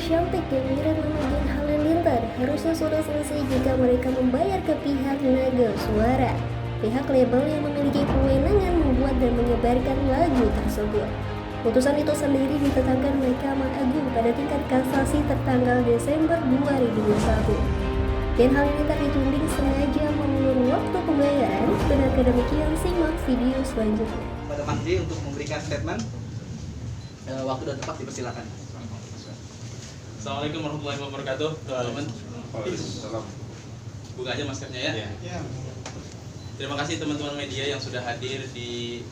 Shaltek yang menyeret nama Gen Halilintar harusnya sudah selesai jika mereka membayar ke pihak Naga Suara, pihak label yang memiliki kewenangan membuat dan menyebarkan lagu tersebut. Putusan itu sendiri ditetapkan Mahkamah Agung pada tingkat kasasi tertanggal Desember 2021. Gen Halilintar dituding sengaja mengulur waktu pembayaran. Benarkah demikian? Simak video selanjutnya. Pada Menteri untuk memberikan statement, waktu dan tempat dipersilakan. Assalamualaikum warahmatullahi wabarakatuh, teman-teman. Buka aja maskernya ya. Terima kasih teman-teman media yang sudah hadir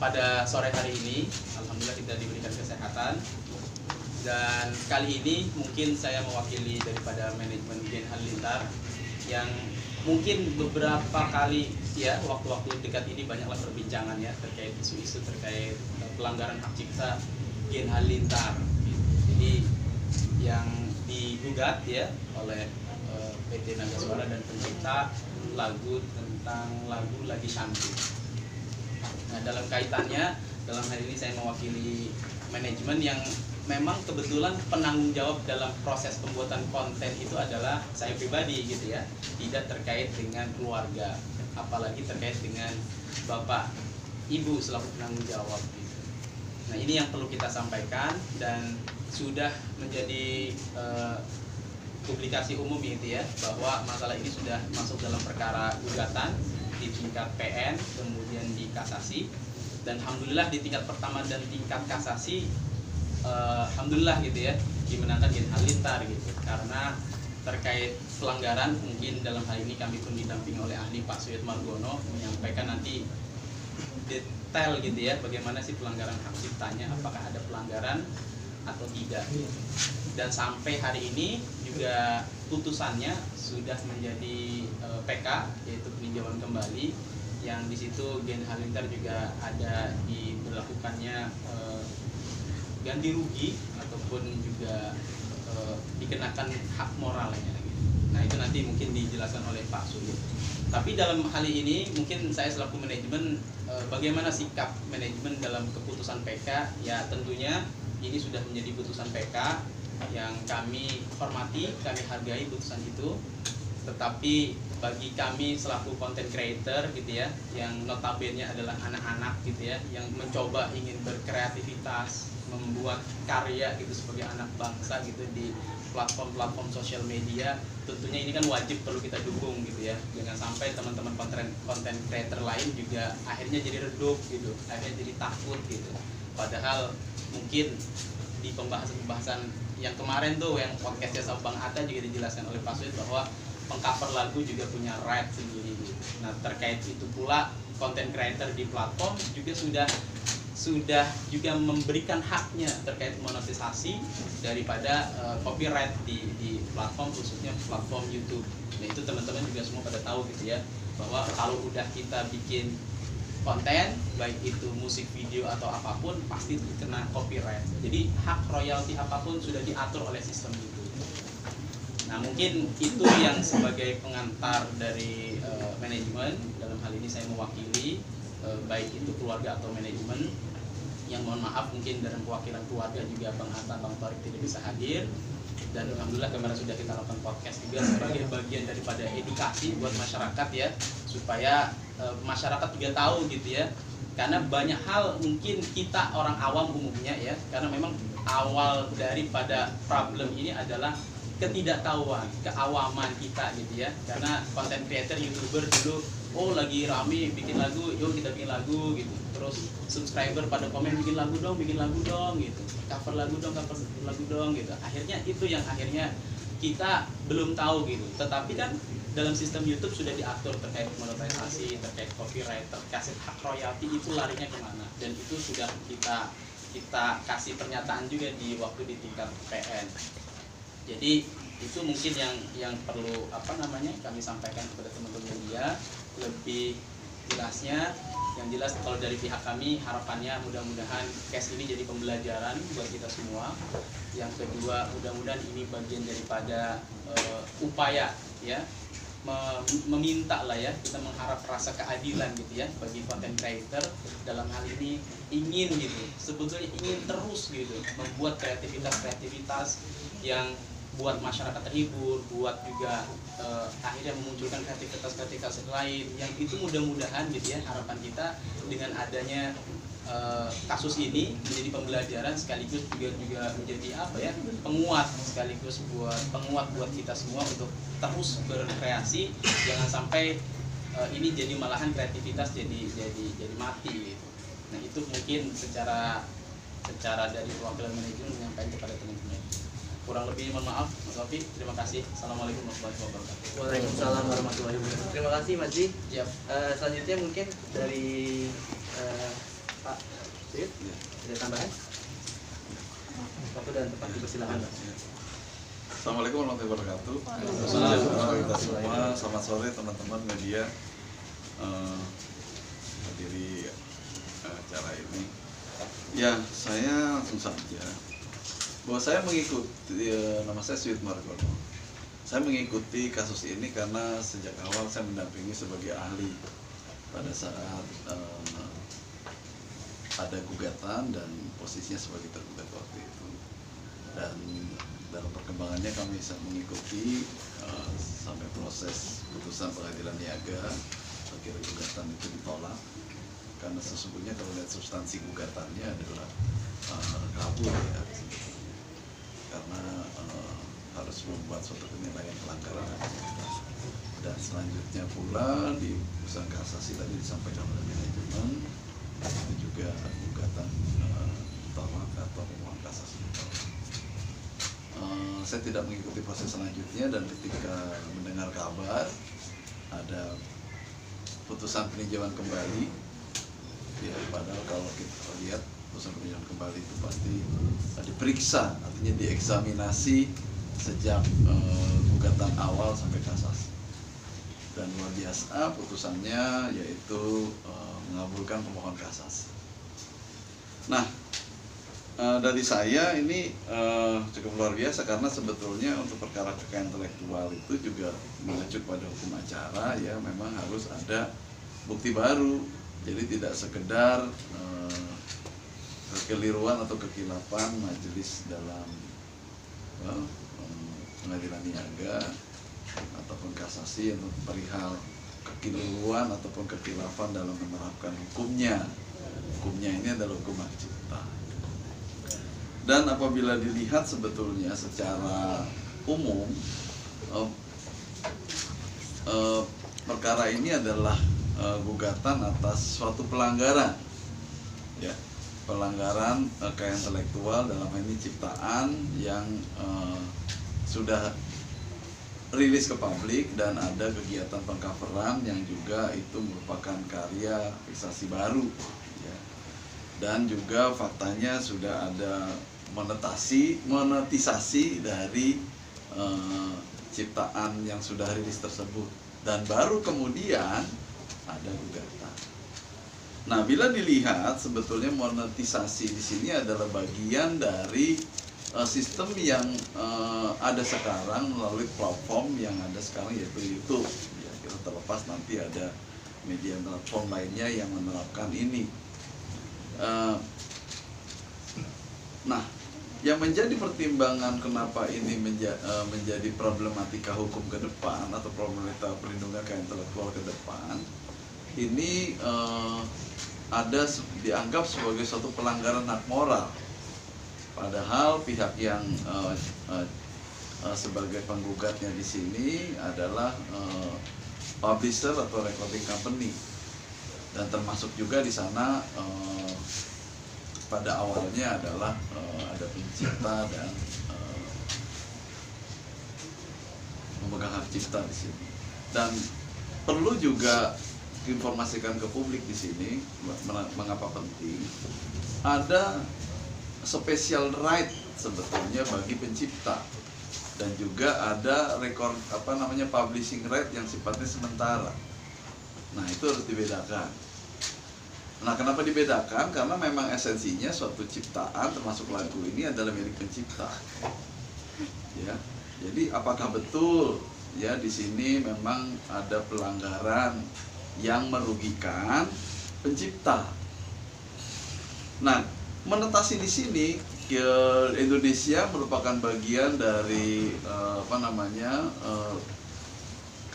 pada sore hari ini. Alhamdulillah kita diberikan kesehatan. Dan kali ini mungkin saya mewakili daripada manajemen Gen Halilintar yang mungkin beberapa kali ya waktu-waktu dekat ini banyaklah perbincangan ya terkait isu-isu terkait pelanggaran hak cipta Gen Halilintar. Jadi yang digugat ya oleh PT Naga Suara dan pencipta lagu tentang lagu Lagi Cantik. Nah, dalam kaitannya, dalam hal ini saya mewakili manajemen yang memang kebetulan penanggung jawab dalam proses pembuatan konten itu adalah saya pribadi gitu ya, tidak terkait dengan keluarga, apalagi terkait dengan bapak ibu selaku penanggung jawab gitu. Nah, ini yang perlu kita sampaikan dan sudah menjadi publikasi umum gitu ya, bahwa masalah ini sudah masuk dalam perkara gugatan di tingkat PN, kemudian di kasasi, dan alhamdulillah di tingkat pertama dan tingkat kasasi alhamdulillah gitu ya dimenangkan Gen Halilintar gitu, karena terkait pelanggaran mungkin dalam hal ini kami pun didampingi oleh ahli Pak Suyat Margono menyampaikan nanti detail gitu ya bagaimana sih pelanggaran hak ciptanya, apakah ada pelanggaran atau tidak. Dan sampai hari ini juga putusannya sudah menjadi PK, yaitu peninjauan kembali, yang di situ Gen Halilintar juga ada diberlakukannya ganti rugi ataupun juga dikenakan hak moralnya gitu. Nah, itu nanti mungkin dijelaskan oleh Pak Suyut. Tapi dalam hal ini mungkin saya selaku manajemen, bagaimana sikap manajemen dalam keputusan PK? Ya tentunya ini sudah menjadi putusan PK yang kami hormati, kami hargai putusan itu. Tetapi bagi kami selaku content creator gitu ya, yang notabene adalah anak-anak gitu ya, yang mencoba ingin berkreativitas, membuat karya gitu sebagai anak bangsa gitu di platform-platform sosial media, tentunya ini kan wajib perlu kita dukung gitu ya. Jangan sampai teman-teman content creator lain juga akhirnya jadi redup gitu, akhirnya jadi takut gitu. Padahal mungkin di pembahasan yang kemarin tuh yang podcastnya sama Bang Atta juga dijelaskan oleh Pak Suyut bahwa pengcover lagu juga punya right sendiri gitu. Nah, terkait itu pula content creator di platform juga sudah juga memberikan haknya terkait monetisasi daripada copyright di platform, khususnya platform YouTube. Nah, itu teman-teman juga semua pada tahu gitu ya, bahwa kalau udah kita bikin konten, baik itu musik, video atau apapun, pasti kena copyright. Jadi hak royalti apapun sudah diatur oleh sistem itu. Nah, mungkin itu yang sebagai pengantar dari manajemen. Dalam hal ini saya mewakili baik itu keluarga atau manajemen. Yang mohon maaf mungkin dalam kewakilan keluarga juga Bang Atta, Bang Torik tidak bisa hadir. Dan alhamdulillah kemarin sudah kita lakukan podcast juga sebagai bagian daripada edukasi buat masyarakat ya, supaya masyarakat juga tahu gitu ya, karena banyak hal mungkin kita orang awam umumnya ya, karena memang awal daripada problem ini adalah ketidaktahuan, keawaman kita gitu ya, karena content creator, youtuber dulu lagi rame bikin lagu, yuk kita bikin lagu gitu, terus subscriber pada komen bikin lagu dong gitu, cover lagu dong gitu. Akhirnya itu yang akhirnya kita belum tahu gitu. Tetapi kan dalam sistem YouTube sudah diatur terkait monetisasi, terkait copyright, terkait hak royalti, itu larinya kemana, dan itu sudah kita kasih pernyataan juga di waktu di tingkat PN. Jadi itu mungkin yang perlu kami sampaikan kepada teman-teman media lebih jelasnya. Yang jelas kalau dari pihak kami harapannya mudah-mudahan case ini jadi pembelajaran buat kita semua. Yang kedua, mudah-mudahan ini bagian daripada upaya ya, meminta lah ya, kita mengharap rasa keadilan gitu ya bagi content creator. Dalam hal ini ingin gitu, sebetulnya ingin terus gitu membuat kreativitas yang buat masyarakat terhibur, buat juga akhirnya memunculkan kreativitas lain yang itu mudah-mudahan gitu ya, harapan kita dengan adanya kasus ini menjadi pembelajaran sekaligus juga menjadi apa ya, penguat sekaligus buat kita semua untuk terus berkreasi, jangan sampai ini jadi malahan kreativitas jadi mati gitu. Nah itu mungkin secara dari perwakilan manajemen menyampaikan kepada teman-teman. Kurang lebih mohon maaf Mas Sofi, terima kasih. Assalamualaikum warahmatullahi wabarakatuh. Waalaikumsalam warahmatullahi wabarakatuh. Terima kasih Mas Ji. Siap. Selanjutnya mungkin dari Pak Suyud, ada tambahan? Waktu dan tempat dipersilakan. Assalamualaikum warahmatullahi wabarakatuh. Kita semua, selamat sore teman-teman media hadiri acara ini. Ya, saya langsung saja bahwa saya mengikuti, nama saya Suyud Margono. Saya mengikuti kasus ini karena sejak awal saya mendampingi sebagai ahli pada saat ada gugatan dan posisinya sebagai tergugat waktu itu. Dan dalam perkembangannya kami bisa mengikuti sampai proses putusan pengadilan niaga. Akhirnya gugatan itu ditolak karena sesungguhnya kalau lihat substansi gugatannya adalah kabur ya, karena harus membuat suatu penilaian pelanggaran dan selanjutnya pula di putusan kasasi tadi disampaikan oleh manajemen itu juga gugatan tolak atau pemohon kasasi ditolak. Saya tidak mengikuti proses selanjutnya dan ketika mendengar kabar ada putusan peninjauan kembali, ya padahal kalau kita lihat putusan peninjauan kembali itu pasti diperiksa, artinya dieksaminasi sejak gugatan awal sampai kasasi. Dan luar biasa putusannya yaitu mengabulkan pemohon kasasi. Nah, dari saya ini cukup luar biasa karena sebetulnya untuk perkara kekayaan intelektual itu juga mengacu pada hukum acara ya, memang harus ada bukti baru. Jadi tidak sekedar kekeliruan atau kekilapan majelis dalam pengadilan niaga ataupun kasasi untuk perihal kekeliruan ataupun kekilapan dalam menerapkan hukumnya. Hukumnya ini adalah hukum hak cipta. Dan apabila dilihat sebetulnya secara umum perkara ini adalah gugatan atas suatu pelanggaran, ya, pelanggaran kekayaan intelektual dalam ini ciptaan yang sudah rilis ke publik dan ada kegiatan pengcoveran yang juga itu merupakan karya fiksasi baru, ya. Dan juga faktanya sudah ada monetisasi dari ciptaan yang sudah rilis tersebut dan baru kemudian ada gugatan. Nah, bila dilihat sebetulnya monetisasi di sini adalah bagian dari sistem yang ada sekarang melalui platform yang ada sekarang yaitu YouTube. Ya, kita terlepas nanti ada media platform lainnya yang menerapkan ini. Nah, yang menjadi pertimbangan kenapa ini menjadi problematika hukum ke depan atau problematika perlindungan kekayaan intelektual ke depan, ini ada dianggap sebagai suatu pelanggaran hak moral. Padahal pihak yang sebagai penggugatnya di sini adalah publisher atau recording company, dan termasuk juga di sana pada awalnya adalah ada pencipta dan memegang hak cipta di sini. Dan perlu juga informasikan ke publik di sini mengapa penting ada special right sebetulnya bagi pencipta, dan juga ada record publishing right yang sifatnya sementara. Nah, itu harus dibedakan. Nah, kenapa dibedakan? Karena memang esensinya suatu ciptaan termasuk lagu ini adalah milik pencipta. Ya. Jadi apakah betul ya di sini memang ada pelanggaran yang merugikan pencipta? Nah, monetasi di sini Indonesia merupakan bagian dari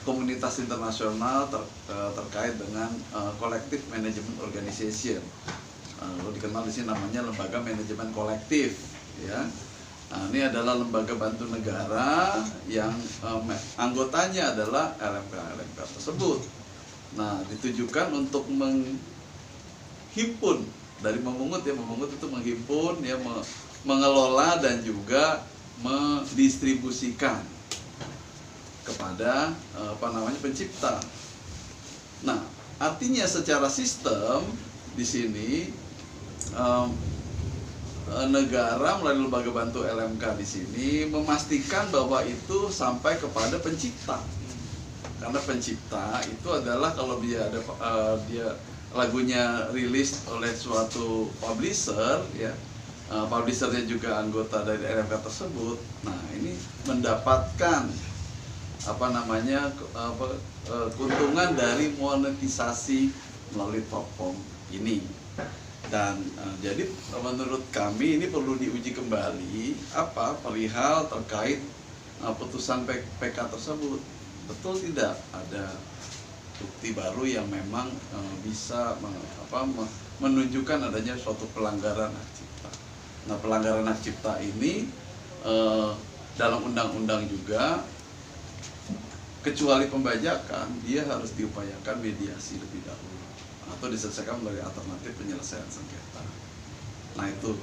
komunitas internasional terkait dengan collective management organization, dikenal di sini namanya lembaga manajemen kolektif, ya. Nah, ini adalah lembaga bantu negara yang anggotanya adalah LMK tersebut. Nah, ditujukan untuk menghimpun dari memungut itu menghimpun, ya, mengelola dan juga mendistribusikan kepada pencipta. Nah, artinya secara sistem di sini negara melalui lembaga bantu LMK di sini memastikan bahwa itu sampai kepada pencipta. Karena pencipta itu adalah kalau dia ada dia lagunya rilis oleh suatu publisher, ya, publishernya juga anggota dari LMK tersebut. Nah, ini mendapatkan keuntungan dari monetisasi melalui platform ini. Dan jadi menurut kami ini perlu diuji kembali perihal terkait putusan PK tersebut. Betul tidak ada bukti baru yang memang bisa menunjukkan adanya suatu pelanggaran hak cipta. Nah, pelanggaran hak cipta ini dalam undang-undang juga, kecuali pembajakan, dia harus diupayakan mediasi lebih dahulu atau diselesaikan melalui alternatif penyelesaian sengketa. Nah, itu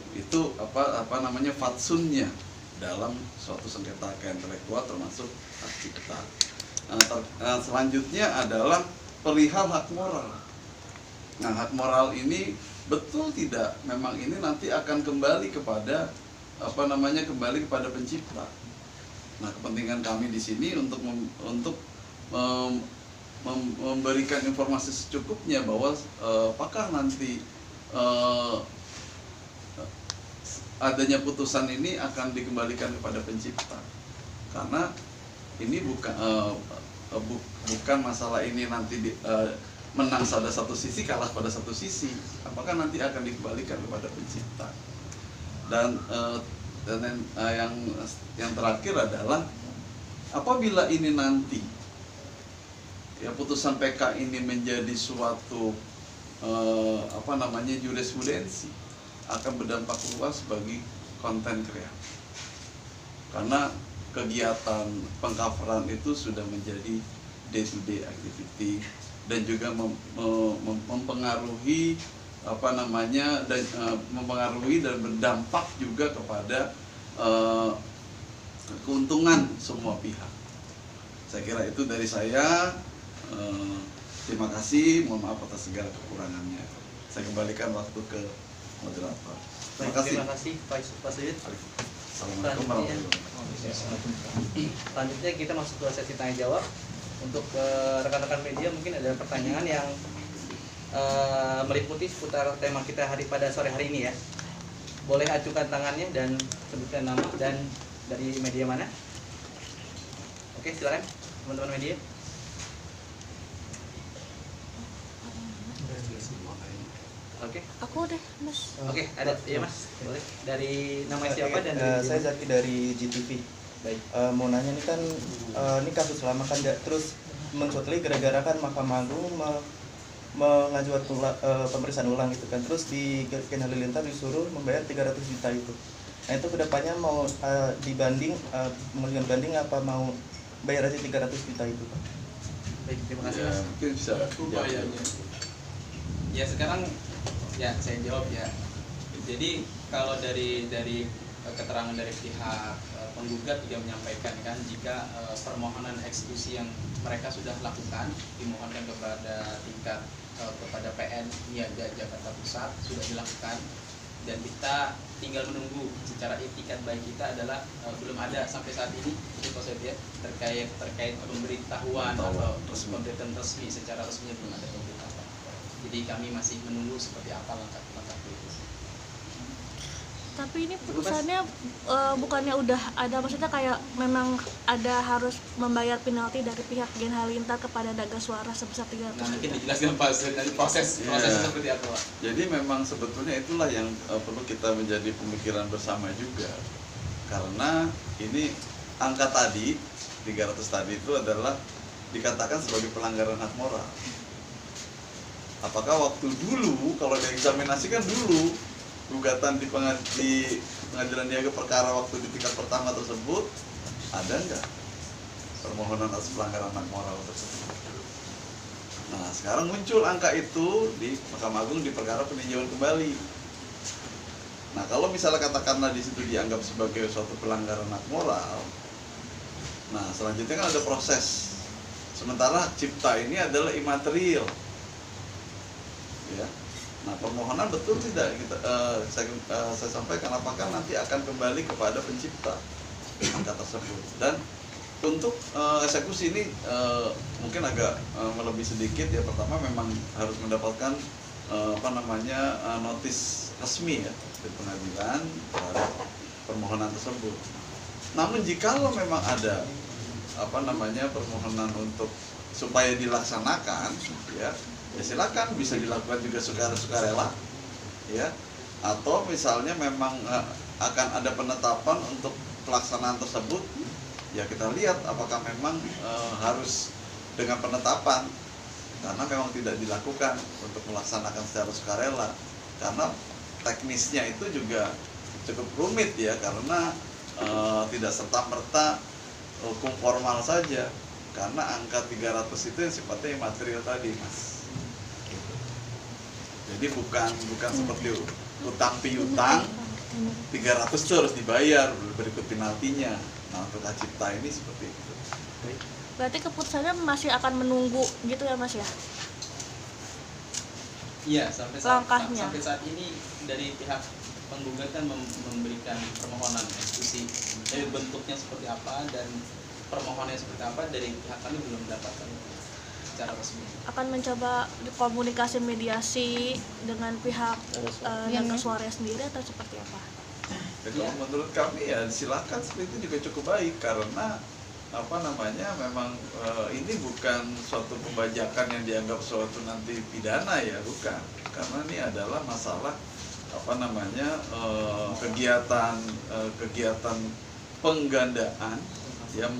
fatsunnya dalam suatu sengketa hak intelektual termasuk hak cipta. Selanjutnya adalah perihal hak moral. Nah, hak moral ini betul tidak memang ini nanti akan kembali kepada kembali kepada pencipta. Nah, kepentingan kami di sini untuk memberikan informasi secukupnya bahwa apakah nanti adanya putusan ini akan dikembalikan kepada pencipta. Karena ini bukan masalah ini nanti menang pada satu sisi, kalah pada satu sisi. Apakah nanti akan dikembalikan kepada pencipta. Dan yang terakhir adalah apabila ini nanti putusan PK ini menjadi suatu jurisprudensi, akan berdampak luas bagi konten kreator. Karena kegiatan pengcoveran itu sudah menjadi day-to-day activity dan juga mempengaruhi mempengaruhi dan berdampak juga kepada keuntungan semua pihak. Saya kira itu dari saya. Terima kasih, mohon maaf atas segala kekurangannya. Saya kembalikan waktu ke moderator. Terima kasih Pak Suyud. Assalamualaikum warahmatullahi wabarakatuh. Selanjutnya kita masuk ke sesi tanya jawab. Untuk rekan-rekan media mungkin ada pertanyaan yang meliputi seputar tema kita pada sore hari ini, ya. Boleh ajukan tangannya dan sebutkan nama dan dari media mana. Oke, silakan teman-teman media. Oke. Aku deh, Mas. Oke, ada ya, Mas. Boleh. Dari nama siapa dan saya Zaki dari GTV. Baik. Mau nanya nih kan ini kasus lama kan terus mencuatli gara-gara kan Mahkamah Agung mengajukan pemeriksaan ulang gitu kan. Terus di Ken Halilintar disuruh membayar 300 juta itu. Nah, itu kedepannya mau mengajukan banding apa mau bayar aja 300 juta itu, Pak? Baik, terima kasih, Mas. Mungkin bisa upayanya. Ya, sekarang ya saya jawab ya. Jadi kalau dari keterangan dari pihak penggugat juga menyampaikan kan jika permohonan eksekusi yang mereka sudah lakukan dimohonkan kepada PN Niaga Jakarta Pusat sudah dilakukan dan kita tinggal menunggu. Secara itikat baik kita adalah belum ada sampai saat ini itu ya terkait pemberitahuan atau pemberitaan resmi, secara resmi belum ada pemberitahuan. Jadi kami masih menunggu seperti apa langkah-langkah itu. Tapi ini putusannya bukannya udah ada, maksudnya kayak memang ada harus membayar penalti dari pihak Gen Halilintar kepada Naga Suara sebesar 300 Nah, mungkin juta. dijelaskan Pak dari prosesnya seperti apa, Pak? Jadi memang sebetulnya itulah yang perlu kita menjadi pemikiran bersama juga. Karena ini angka tadi 300 tadi itu adalah dikatakan sebagai pelanggaran hak moral. Apakah waktu dulu kalau dieksaminasi kan dulu gugatan di pengadilan niaga perkara waktu di tingkat pertama tersebut ada nggak permohonan atas pelanggaran hak moral tersebut? Nah sekarang muncul angka itu di Mahkamah Agung di perkara peninjauan kembali. Nah kalau misalnya katakanlah di situ dianggap sebagai suatu pelanggaran hak moral, nah selanjutnya kan ada proses. Sementara hak cipta ini adalah imaterial, ya. Nah permohonan betul tidak saya sampaikan apakah nanti akan kembali kepada pencipta angka tersebut. Dan untuk eksekusi ini mungkin agak melebih sedikit ya. Pertama memang harus mendapatkan notis resmi ya dari pengadilan terhadap permohonan tersebut. Namun jikalau memang ada permohonan untuk supaya dilaksanakan ya silakan, bisa dilakukan juga sukarela ya, atau misalnya memang akan ada penetapan untuk pelaksanaan tersebut ya kita lihat apakah memang harus dengan penetapan, karena memang tidak dilakukan untuk melaksanakan secara sukarela karena teknisnya itu juga cukup rumit ya, karena tidak serta-merta hukum formal saja, karena angka 300 itu yang sifatnya imaterial tadi Mas. Jadi bukan seperti utang piutang 300 itu harus dibayar berikut penaltinya. Nah untuk hak cipta ini seperti itu. Berarti keputusannya masih akan menunggu gitu ya Mas ya? Iya, sampai saat ini dari pihak penggugat kan memberikan permohonan eksekusi. Tapi bentuknya seperti apa dan permohonannya seperti apa dari pihak kami belum mendapatkan secara resmi. Akan mencoba komunikasi mediasi dengan pihak Naga Suara sendiri atau seperti apa? Jadi menurut kami ya silakan, seperti itu juga cukup baik karena memang ini bukan suatu pembajakan yang dianggap suatu nanti pidana ya, bukan. Karena ini adalah masalah kegiatan penggandaan yang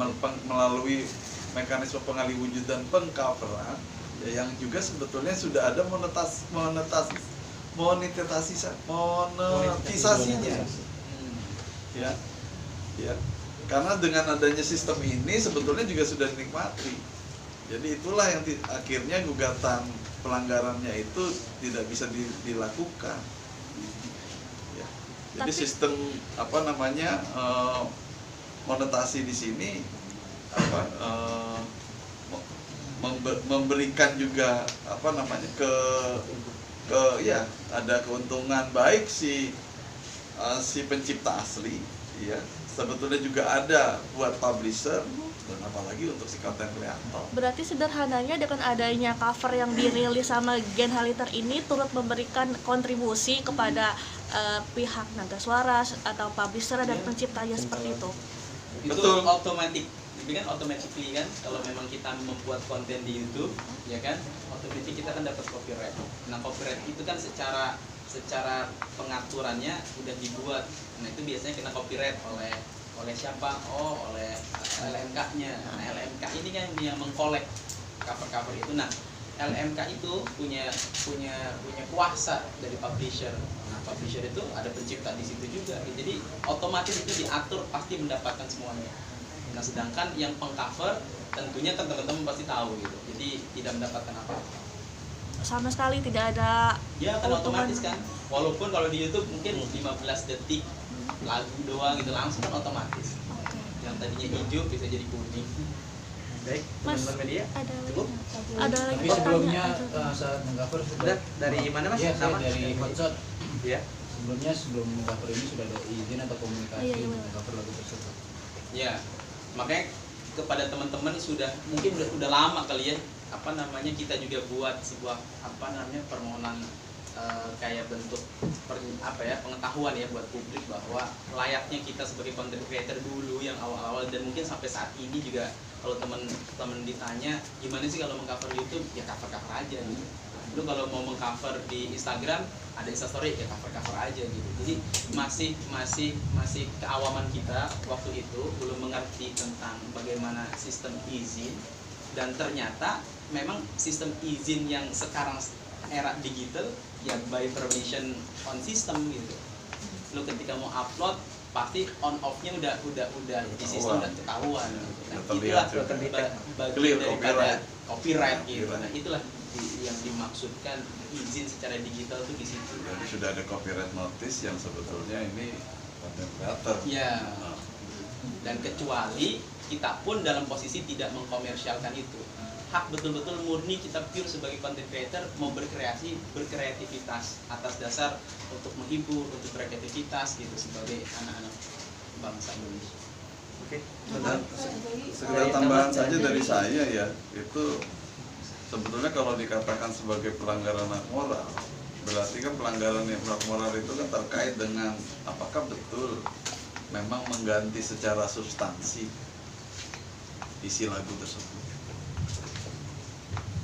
melalui mekanisme pengalihwujudan pengcoveran ya, yang juga sebetulnya sudah ada monetisasinya ya karena dengan adanya sistem ini sebetulnya juga sudah dinikmati. Jadi itulah yang akhirnya gugatan pelanggarannya itu tidak bisa dilakukan ya. Jadi sistem monetasi di sini memberikan juga ada keuntungan baik si pencipta asli ya, sebetulnya juga ada buat publisher dan apalagi untuk si content creator. Berarti sederhananya dengan adanya cover yang dirilis sama Gen Halilintar ini turut memberikan kontribusi kepada pihak Naga Suara atau publisher dan penciptanya seperti itu. Itu otomatis. Jadi kan automatically kan kalau memang kita membuat konten di YouTube ya kan otomatis kita kan dapat copyright. Nah copyright itu kan secara pengaturannya udah dibuat. Nah itu biasanya kena copyright oleh siapa? Oleh LMK-nya. Nah LMK ini kan yang mengkolek cover-cover itu. Nah LMK itu punya kuasa dari publisher. Nah publisher itu ada pencipta di situ juga. Jadi otomatis itu diatur pasti mendapatkan semuanya. Nah sedangkan yang pengcover tentunya kan teman-teman pasti tahu gitu, jadi tidak mendapatkan apa-apa. Sama sekali tidak ada. Ya kan otomatis kan, walaupun kalau di YouTube mungkin 15 detik lagu doang gitu langsung kan otomatis. Yang tadinya hijau bisa jadi kuning. Baik, Mas, teman-teman media. Cukup? Ada lagi Tapi sebelumnya pertanyaan? saat mengcover Sudah dari mana Mas? Iya, saya Nama? dari Hotshot. Ya. Sebelum mengcover ini sudah ada izin atau komunikasi Iya. mengcover lagu tersebut. Ya, makanya kepada teman-teman mungkin udah lama kali ya kita juga buat sebuah permohonan kayak bentuk pengetahuan ya buat publik bahwa layaknya kita sebagai content creator dulu yang awal-awal dan mungkin sampai saat ini juga kalau teman-teman ditanya gimana sih kalau mengcover YouTube, ya cover aja gitu. Lu kalau mau mengcover di Instagram ada Instastory, ya cover aja gitu. Jadi masih keawaman kita waktu itu belum mengerti tentang bagaimana sistem izin, dan ternyata memang sistem izin yang sekarang era digital ya by permission on system gitu. Lu ketika mau upload pasti on off-nya udah di sistem udah ketahuan gitu. Nah, itulah bagian daripada copyright gitu. Nah, itulah yang dimaksudkan izin secara digital tuh di situ. Jadi sudah ada copyright notice yang sebetulnya ini content creator. Ya. Dan kecuali kita pun dalam posisi tidak mengkomersialkan itu. Hak betul-betul murni kita pure sebagai content creator mau berkreativitas atas dasar untuk menghibur, untuk berkreativitas gitu sebagai anak-anak bangsa Indonesia. Oke, Dan segera tambahan saja dari saya ya, itu sebetulnya kalau dikatakan sebagai pelanggaran hak moral, berarti kan pelanggaran hak moral itu kan terkait dengan apakah betul memang mengganti secara substansi isi lagu tersebut.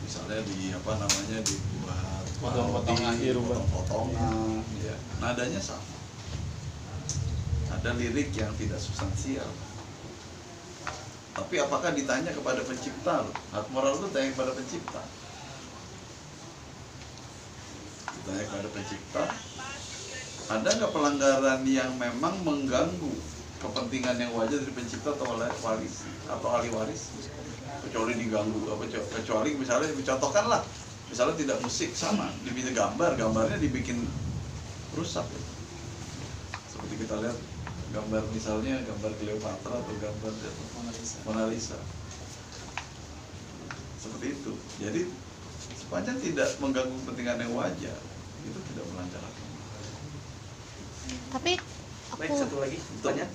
Misalnya dibuat potong-potongan, ya. Nadanya sama. Ada lirik yang tidak substansial. Tapi apakah ditanya kepada pencipta? Hak moral itu tanya kepada pencipta. Ditanya kepada pencipta, ada nggak pelanggaran yang memang mengganggu kepentingan yang wajar dari pencipta atau oleh waris atau ahli waris? Kecuali diganggu, kecuali misalnya dicontohkan misalnya tidak musik sama, dibikin gambarnya dibikin rusak. Seperti kita lihat gambar misalnya gambar Cleopatra atau gambar Mona Lisa. Seperti itu. Jadi sepanjang tidak mengganggu kepentingan yang wajar, itu tidak melanggar hak. Tapi baik, aku satu lagi tanya.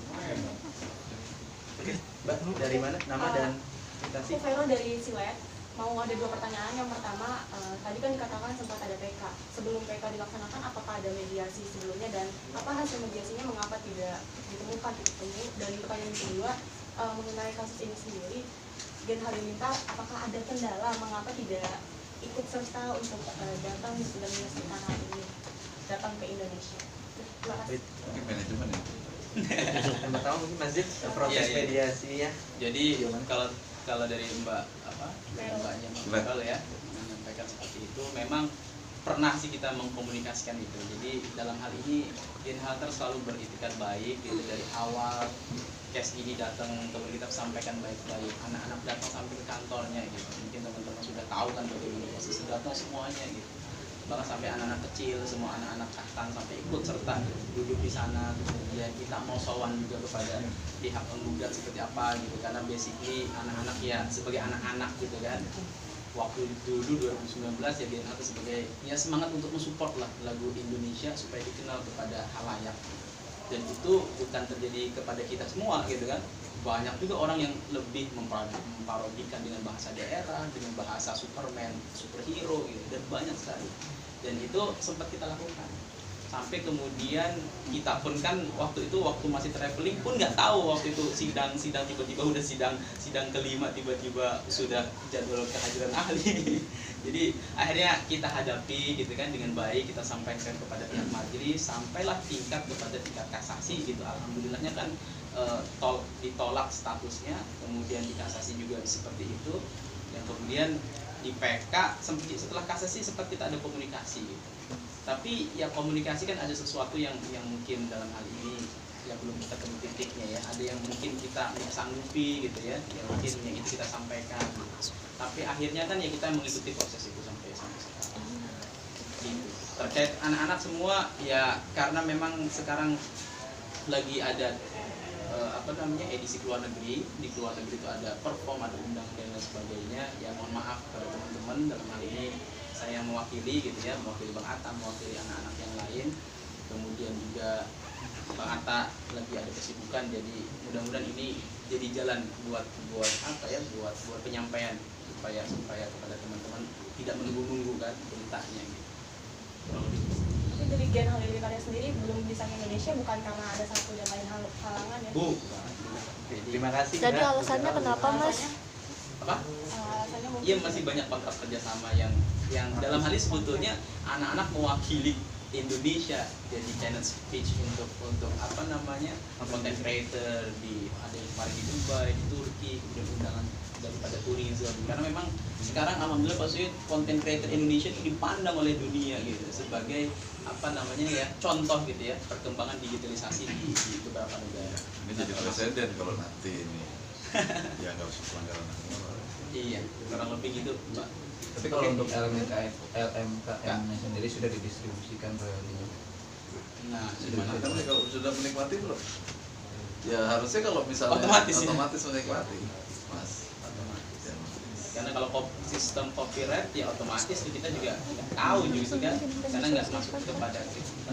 Oke, Mbak, dari mana? Nama dan Aku Vero dari Silet. Mau ada 2 pertanyaan. Yang pertama, tadi kan dikatakan sempat ada PK. Sebelum PK dilaksanakan, apakah ada mediasi sebelumnya dan apa hasil mediasinya, mengapa tidak ditemukan titik temu? Dan pertanyaan kedua, mengenai kasus ini sendiri, Gen Halilintar, apakah ada kendala mengapa tidak ikut serta untuk datang dan menyelesaikan hal ini, datang ke Indonesia? Terima kasih. Mungkin manajemen ya. Yang pertama mungkin Mas Zid, proses Iya. mediasinya. Jadi kalau dari mbaknya Mbak ya menyampaikan seperti itu, memang pernah sih kita mengkomunikasikan itu. Jadi dalam hal ini Gen Halter selalu beritikad baik gitu dari awal case ini datang, kemudian kita sampaikan baik-baik, anak-anak datang sampai ke kantornya gitu. Mungkin teman-teman sudah tahu kan bagaimana proses datang semuanya gitu. Bahkan sampai anak-anak kecil, semua anak-anak kahtan sampai ikut serta duduk di sana. Kemudian kita mau sowan juga kepada pihak penggugat seperti apa gitu, karena basically anak-anak ya sebagai anak-anak gitu kan. Waktu dulu 2019 ya Gen Halter sebagai ya semangat untuk mensupport lah lagu Indonesia supaya dikenal kepada halayak. Dan itu bukan terjadi kepada kita semua gitu kan. Banyak juga orang yang lebih memparodikan dengan bahasa daerah, dengan bahasa Superman, superhero gitu, dan banyak sekali. Dan itu sempat kita lakukan. Sampai kemudian kita pun kan waktu masih traveling pun nggak tahu waktu itu sidang tiba-tiba udah sidang kelima tiba-tiba sudah jadwal kehadiran ahli. Jadi akhirnya kita hadapi gitu kan dengan baik, kita sampaikan kepada pihak majelis, sampailah kepada tingkat kasasi gitu. Alhamdulillahnya kan ditolak statusnya, kemudian di kasasi juga seperti itu, dan kemudian di PK setelah kasasi sempat kita ada komunikasi gitu. Tapi ya komunikasi kan ada sesuatu yang mungkin dalam hal ini ya belum kita temu titiknya ya, ada yang mungkin kita nggak sanggupi gitu ya, yang mungkin yang itu kita sampaikan gitu. Tapi akhirnya kan ya kita mengikuti proses itu sampai sekarang gitu. Terkait anak-anak semua ya, karena memang sekarang lagi ada edisi keluar negeri. Di keluar negeri itu ada perform, ada undang dan lain sebagainya. Ya mohon maaf kepada teman-teman, dalam hal ini saya yang mewakili gitu ya, mewakili Bang Atta, mewakili anak-anak yang lain. Kemudian juga Bang Atta lagi ada kesibukan, jadi mudah-mudahan ini jadi jalan buat penyampaian supaya kepada teman-teman tidak menunggu-nunggu kan beritanya gitu. kurang lebih. Tapi dari Gen Halilintarnya sendiri belum bisa ke Indonesia bukan karena ada satu dan lain halangan ya? Oke, terima kasih. Jadi Mbak. alasannya kenapa Mas? Apa? Alasannya mungkin Iya, masih banyak kontrak kerjasama yang dalam hal ini sebetulnya anak-anak mewakili Indonesia jadi channel speech untuk apa namanya content creator ada yang kemarin di Dubai, di Turki, kemudian undangan daripada tourism, karena memang sekarang alhamdulillah Pak Suyud content creator Indonesia itu dipandang oleh dunia gitu sebagai apa namanya ya contoh gitu ya perkembangan digitalisasi di beberapa negara. Ini jadi presiden kalau nanti ini ya nggak usah pelanggaran HAM. Iya, kurang lebih gitu Mbak. Tapi kalau Oke. untuk LMKM-nya sendiri sudah didistribusikan royaltinya. Nah, Jadi gimana? kan kalau sudah menikmati belum? Ya harusnya kalau misalnya Otomatis ya? otomatis menikmati, Mas. Otomatis. Ya, otomatis. Karena kalau sistem copyright ya otomatis kita juga nggak tahu juga kan, karena nggak masuk kepada kita.